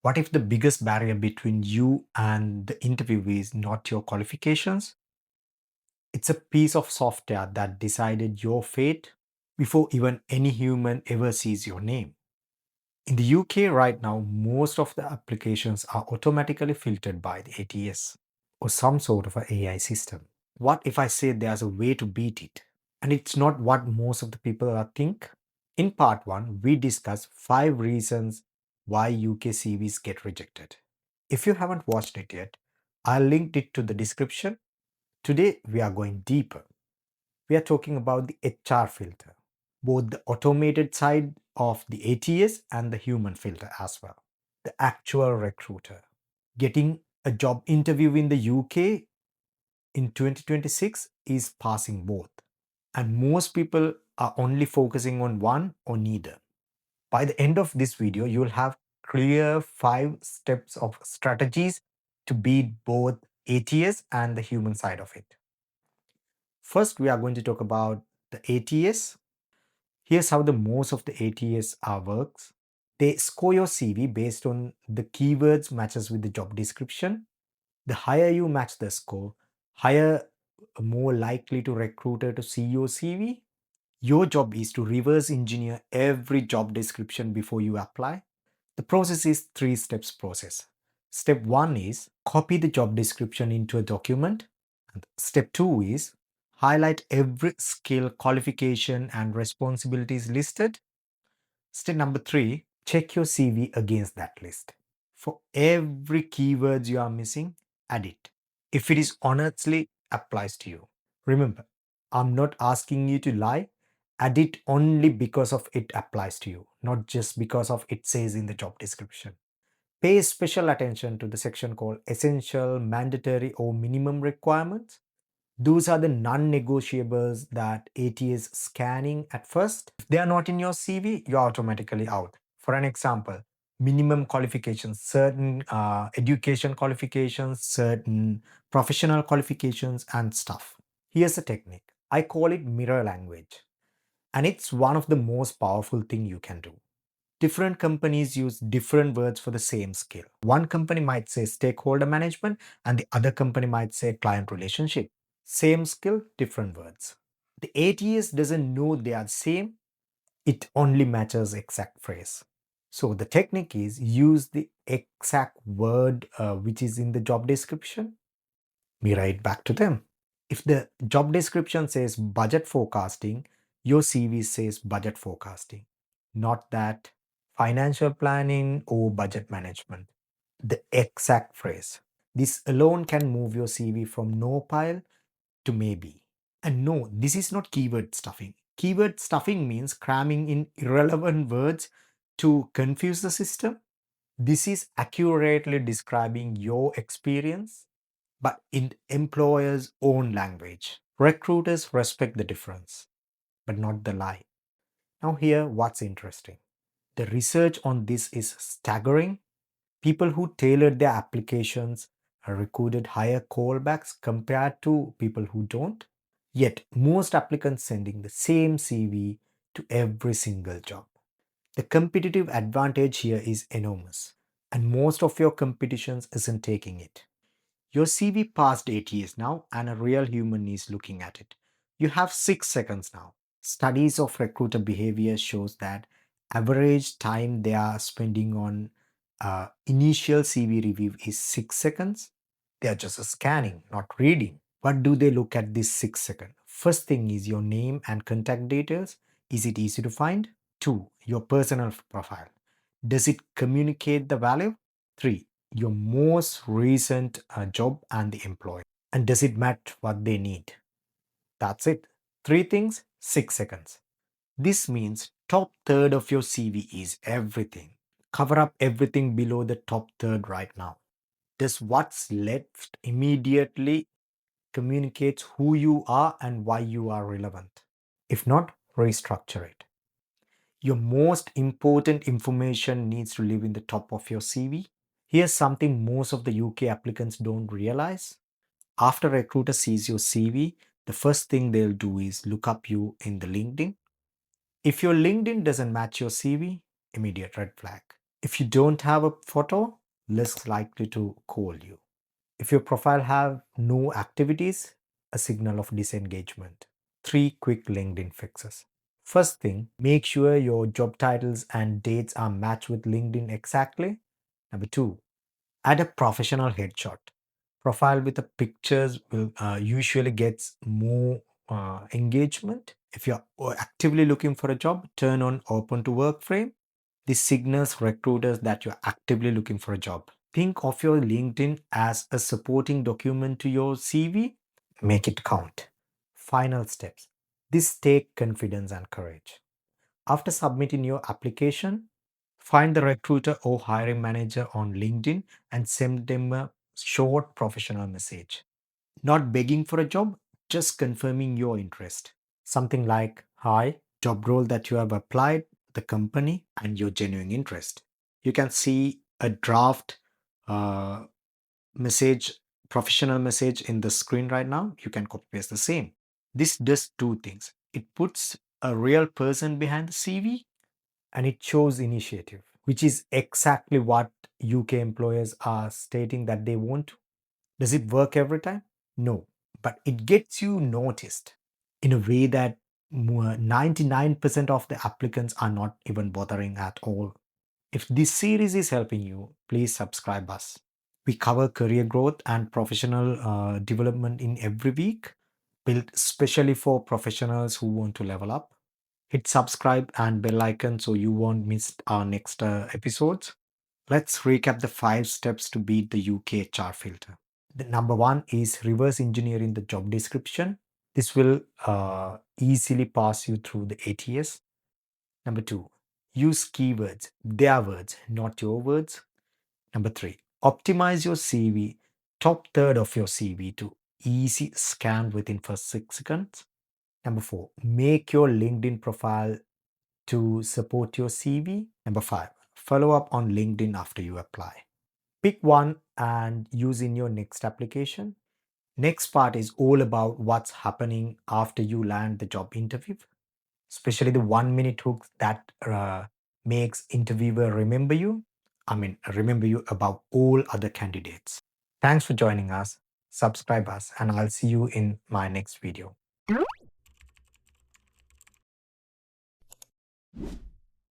What if the biggest barrier between you and the interview is not your qualifications? It's a piece of software that decided your fate before even any human ever sees your name. In the UK right now, most of the applications are automatically filtered by the ATS or some sort of an AI system. What if I say there's a way to beat it? And it's not what most of the people are think. In part 1, we discuss 5 reasons why UK CVs get rejected. If you haven't watched it yet, I'll link it to the description. Today we are going deeper. We are talking about the HR filter, both the automated side of the ATS and the human filter as well. The actual recruiter. Getting a job interview in the UK in 2026 is passing both. And most people are only focusing on one or neither. By the end of this video, you'll have clear 5 steps of strategies to beat both ATS and the human side of it. First, we are going to talk about the ATS. Here's how the most of the ATS works. They score your CV based on the keywords matches with the job description. The higher you match the score, higher, more likely to recruiter to see your CV. Your job is to reverse engineer every job description before you apply. The process is 3 steps process. Step 1 is copy the job description into a document. And step 2 is highlight every skill, qualification and responsibilities listed. Step number 3, check your CV against that list. For every keyword you are missing, add it. If it is honestly applies to you. Remember, I'm not asking you to lie. Add it only because of it applies to you, not just because of it says in the job description. Pay special attention to the section called essential, mandatory or minimum requirements. Those are the non-negotiables that AT is scanning at first. If they are not in your CV, you're automatically out. For an example, minimum qualifications, certain education qualifications, certain professional qualifications and stuff. Here's a technique. I call it mirror language. And it's one of the most powerful thing you can do. Different companies use different words for the same skill. One company might say stakeholder management and the other company might say client relationship. Same skill, different words. The ATS doesn't know they are the same, it only matches exact phrase. So the technique is use the exact word which is in the job description, mirror it back to them. If the job description says budget forecasting, your CV says budget forecasting, not that financial planning or budget management. The exact phrase. This alone can move your CV from no pile to maybe. And no, this is not keyword stuffing. Keyword stuffing means cramming in irrelevant words to confuse the system. This is accurately describing your experience, but in employer's own language. Recruiters respect the difference, but not the lie. Now, here, what's interesting. The research on this is staggering. People who tailored their applications recorded higher callbacks compared to people who don't. Yet, most applicants sending the same CV to every single job. The competitive advantage here is enormous, and most of your competitions isn't taking it. Your CV passed 8 years now, and a real human is looking at it. You have 6 seconds now. Studies of recruiter behavior shows that average time they are spending on initial CV review is 6 seconds. They are just scanning, not reading. What do they look at this 6 seconds? First thing is your name and contact details. Is it easy to find? 2, your personal profile. Does it communicate the value? 3, your most recent job and the employer. And does it match what they need? That's it. 3 things, 6 seconds. This means top third of your CV is everything. Cover up everything below the top third right now. Does what's left immediately communicates who you are and why you are relevant? If not, restructure it. Your most important information needs to live in the top of your CV. Here's something most of the UK applicants don't realize. After a recruiter sees your CV, the first thing they'll do is look up you in the LinkedIn. If your LinkedIn doesn't match your CV, immediate red flag. If you don't have a photo, less likely to call you. If your profile have no activities, a signal of disengagement. Three quick LinkedIn fixes. First thing, make sure your job titles and dates are matched with LinkedIn exactly. Number two, add a professional headshot. Profile with the pictures will usually gets more engagement. If you're actively looking for a job, turn on open to work frame. This signals recruiters that you're actively looking for a job. Think of your LinkedIn as a supporting document to your CV. Make it count. Final steps. This take confidence and courage. After submitting your application, find the recruiter or hiring manager on LinkedIn and send them a short professional message. Not begging for a job, just confirming your interest. Something like, "Hi, job role that you have applied, the company, and your genuine interest." You can see a draft uh, message, professional message in the screen right now. You can copy paste the same. This does two things. It puts a real person behind the CV and it shows initiative, which is exactly what UK employers are stating that they want to. Does it work every time? No, but it gets you noticed in a way that 99% of the applicants are not even bothering at all. If this series is helping you, please subscribe us. We cover career growth and professional development in every week, built specially for professionals who want to level up. Hit subscribe and bell icon so you won't miss our next episodes. Let's recap the 5 steps to beat the UK HR filter. The number one is reverse engineering the job description. This will easily pass you through the ATS. Number two, use keywords, their words, not your words. Number three, optimize your CV, top third of your CV to easy scan within first 6 seconds. Number four, make your LinkedIn profile to support your CV. Number five, follow up on LinkedIn after you apply. Pick one and use in your next application. Next part is all about what's happening after you land the job interview, especially the 1 minute hooks that makes interviewer remember you. Remember you above all other candidates. Thanks for joining us. Subscribe us, and I'll see you in my next video.